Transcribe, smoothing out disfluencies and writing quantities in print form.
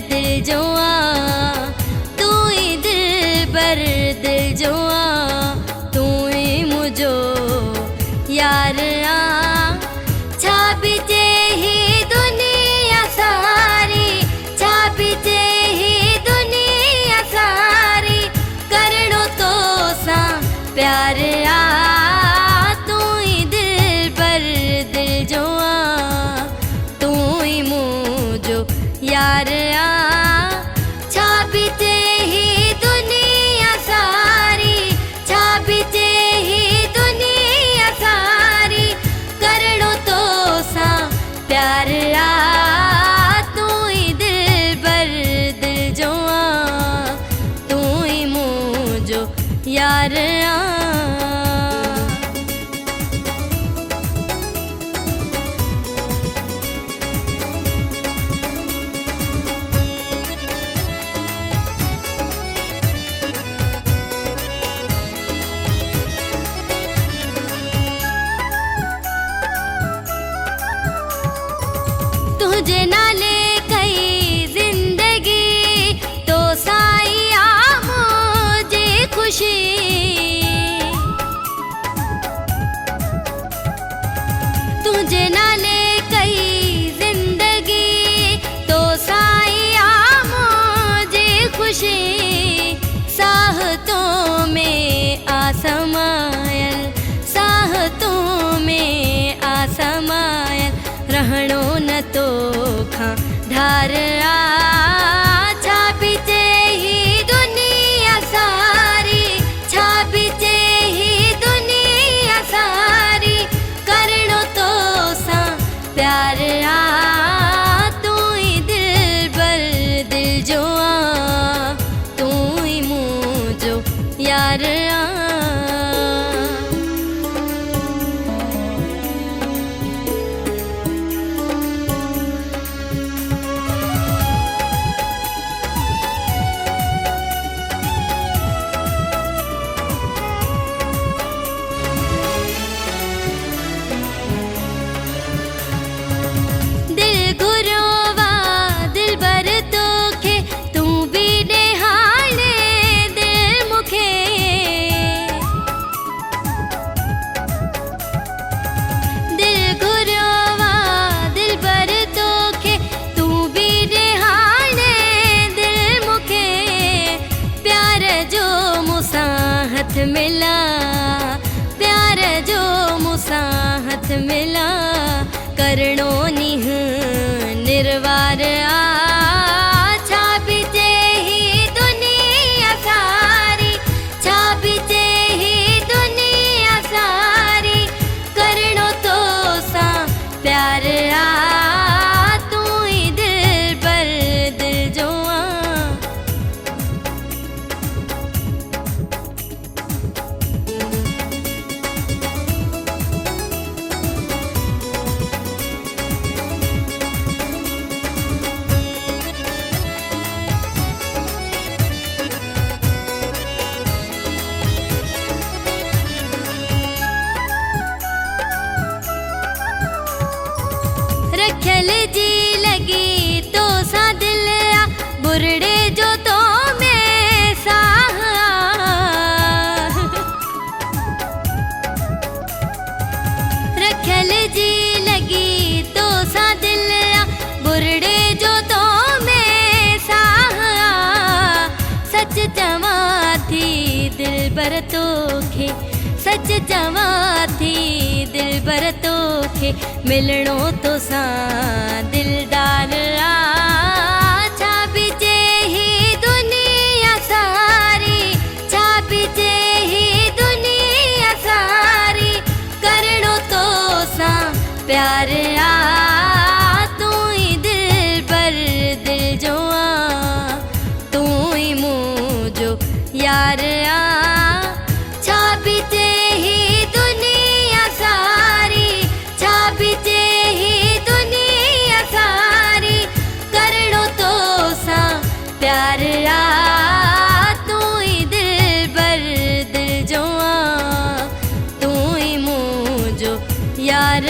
दिल जोआ, तू ही दिल बर दिल जोआ, तू ही मुझो यार आ। छा बिचे ही दुनिया सारी, छा बिचे ही दुनिया सारी, करणो तो सा प्यार आ। तू ही दिल बर दिल जोआ, तू ही मुझो यार आ। छा बिचे ही दुनिया सारी, छा बिचे ही दुनिया सारी, करणो तो सा प्यार आ। तू ही दिल बर दिल जोआ, तू ही मुझो यार आ। तुझे ना ले कई जिंदगी तो साइया मुझे खुशी, तुझे ना ले कई जिंदगी तो साइया मुझे खुशी। साहतों में आसमायल, साहतों में आसमायल, रहणो न तो खा धार आ। छा बिचे ही दुनिया सारी, छा बिचे ही दुनिया सारी, करणो तो सा प्यार आ। तू ही दिल बर दिल जोआ, तू ही मुझो यार आ। हाथ मिला प्यार जो मुसा हाथ मिला, करणो निह निर्वार आ। छा बिचे ही दुनिया सारी, छा बिचे ही दुनिया सारी, करणो तो सा प्यार आ। तू ही दिल बर दिल जोआ, रखल जी लगी तो सा दिल आ, बुरड़े जो तो में साह आ। रखल जी लगी तो सा दिल आ, बुरड़े जो तो में साह आ। सच जवा थी दिल बर तोखे, सच जवा थी दिल बर तोखे, मिलणो तो सा दिलदार आ। छा बिचे ही दुनिया सारी, छा बिचे ही दुनिया सारी, करणो तो सा प्यार आ। तू ही दिल बर दिल जोआ, तू ही मुझो यार आ। छा बिचे ही दुनिया सारी, छा बिचे ही दुनिया सारी, करणो तो सा प्यार आ। तू ही दिल बर दिल जोआ, तू ही मुझो यार।